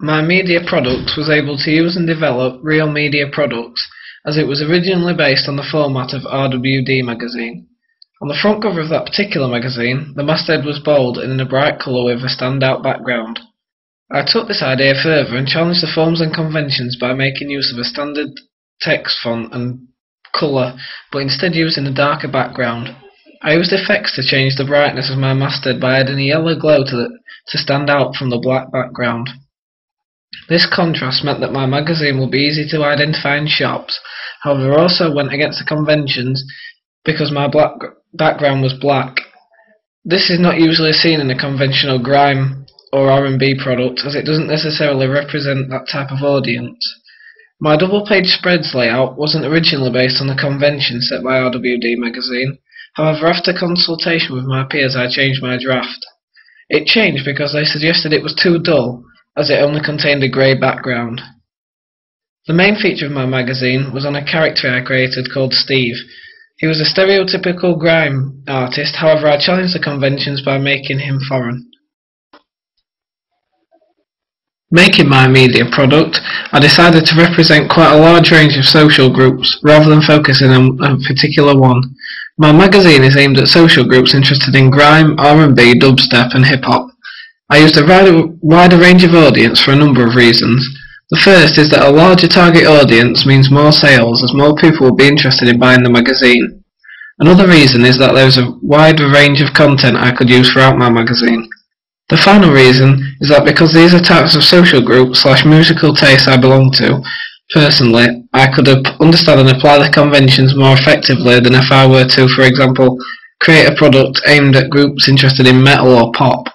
My media product was able to use and develop real media products, as it was originally based on the format of RWD magazine. On the front cover of that particular magazine, the masthead was bold and in a bright colour with a standout background. I took this idea further and challenged the forms and conventions by making use of a standard text font and colour, but instead using a darker background. I used effects to change the brightness of my masthead by adding a yellow glow to stand out from the black background. This contrast meant that my magazine would be easy to identify in shops, however also went against the conventions because my background was black. This is not usually seen in a conventional grime or R&B product, as it doesn't necessarily represent that type of audience. My double-page spreads layout wasn't originally based on the convention set by RWD magazine, however after consultation with my peers I changed my draft. It changed because they suggested it was too dull, as it only contained a grey background. The main feature of my magazine was on a character I created called Steve. He was a stereotypical grime artist, however I challenged the conventions by making him foreign. Making my media product, I decided to represent quite a large range of social groups, rather than focusing on a particular one. My magazine is aimed at social groups interested in grime, R&B, dubstep and hip-hop. I used a wider range of audience for a number of reasons. The first is that a larger target audience means more sales, as more people will be interested in buying the magazine. Another reason is that there is a wider range of content I could use throughout my magazine. The final reason is that because these are types of social groups / musical tastes I belong to, personally, I could understand and apply the conventions more effectively than if I were to, for example, create a product aimed at groups interested in metal or pop.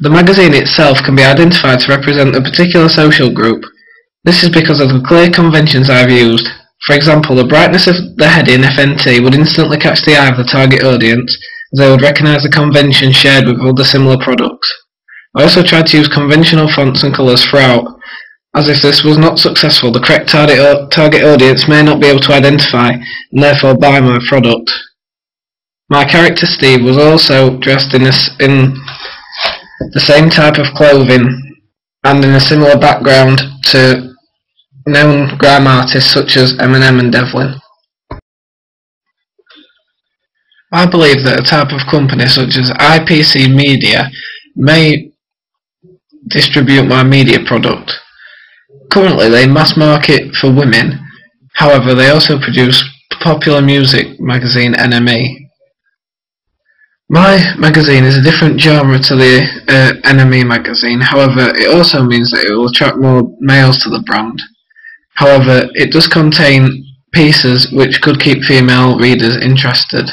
The magazine itself can be identified to represent a particular social group. This is because of the clear conventions I've used. For example, the brightness of the heading FNT would instantly catch the eye of the target audience, as they would recognise the convention shared with other similar products. I also tried to use conventional fonts and colours throughout, as if this was not successful, the correct target audience may not be able to identify and therefore buy my product. My character Steve was also dressed in the same type of clothing and in a similar background to known grime artists such as Eminem and Devlin. I believe that a type of company such as IPC Media may distribute my media product. Currently they mass market for women, however they also produce popular music magazine NME. My magazine is a different genre to the NME magazine, however it also means that it will attract more males to the brand. However, it does contain pieces which could keep female readers interested.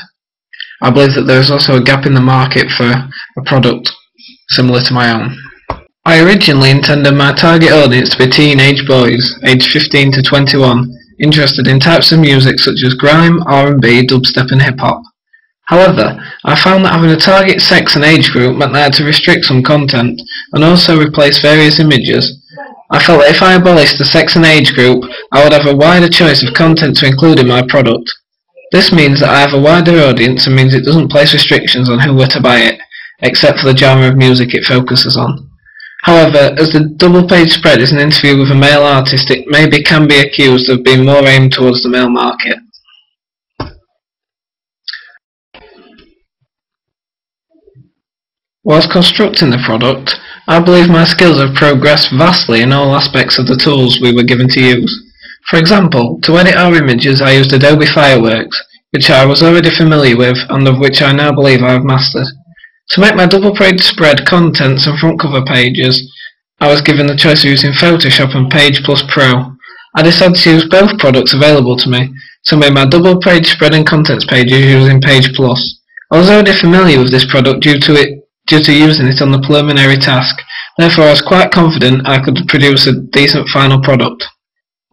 I believe that there is also a gap in the market for a product similar to my own. I originally intended my target audience to be teenage boys, aged 15 to 21, interested in types of music such as grime, R&B, dubstep and hip-hop. However, I found that having a target sex and age group meant that I had to restrict some content and also replace various images. I felt that if I abolished the sex and age group, I would have a wider choice of content to include in my product. This means that I have a wider audience and means it doesn't place restrictions on who were to buy it, except for the genre of music it focuses on. However, as the double-page spread is an interview with a male artist, it can be accused of being more aimed towards the male market. Whilst constructing the product, I believe my skills have progressed vastly in all aspects of the tools we were given to use. For example, to edit our images I used Adobe Fireworks, which I was already familiar with and of which I now believe I have mastered. To make my double-page spread contents and front cover pages, I was given the choice of using Photoshop and Page Plus Pro. I decided to use both products available to me, so I made my double-page spread and contents pages using Page Plus. I was already familiar with this product due to using it on the preliminary task, therefore I was quite confident I could produce a decent final product.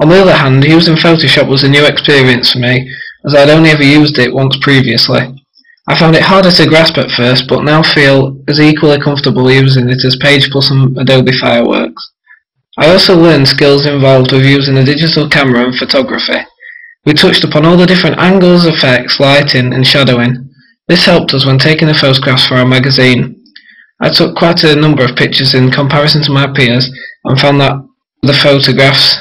On the other hand, using Photoshop was a new experience for me, as I had only ever used it once previously. I found it harder to grasp at first, but now feel as equally comfortable using it as Page Plus and Adobe Fireworks. I also learned skills involved with using a digital camera and photography. We touched upon all the different angles, effects, lighting and shadowing. This helped us when taking the photographs for our magazine. I took quite a number of pictures in comparison to my peers, and found that the photographs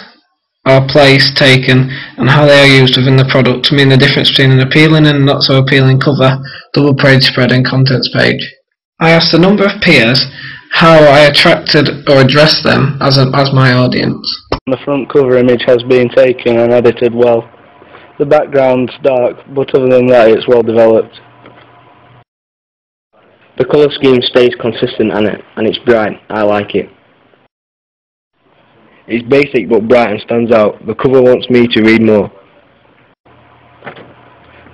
are placed, taken, and how they are used within the product to mean the difference between an appealing and not so appealing cover, double page spread and contents page. I asked a number of peers how I attracted or addressed them as my audience. The front cover image has been taken and edited well. The background's dark, but other than that it's well developed. The colour scheme stays consistent and it's bright. I like it. It's basic but bright and stands out. The cover wants me to read more.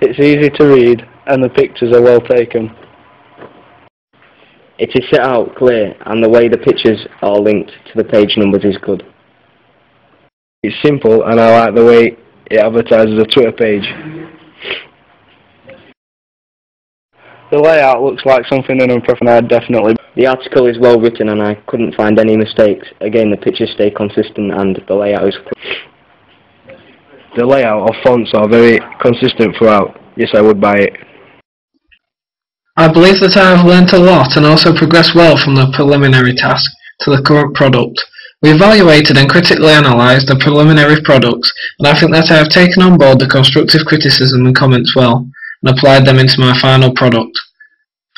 It's easy to read and the pictures are well taken. It is set out clear and the way the pictures are linked to the page numbers is good. It's simple and I like the way it advertises a Twitter page. The layout looks like something an unprofessional definitely. The article is well written and I couldn't find any mistakes. Again, the pictures stay consistent and the layout is clear. The layout of fonts are very consistent throughout. Yes, I would buy it. I believe that I have learnt a lot and also progressed well from the preliminary task to the current product. We evaluated and critically analysed the preliminary products, and I think that I have taken on board the constructive criticism and comments well, and applied them into my final product.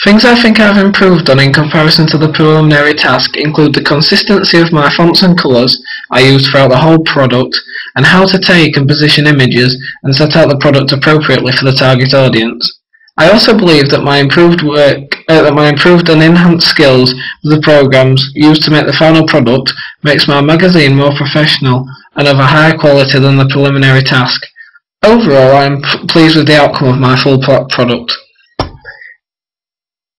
Things I think I have improved on in comparison to the preliminary task include the consistency of my fonts and colours I used throughout the whole product, and how to take and position images and set out the product appropriately for the target audience. I also believe that my improved and enhanced skills with the programs used to make the final product makes my magazine more professional and of a higher quality than the preliminary task. Overall, I am pleased with the outcome of my full product.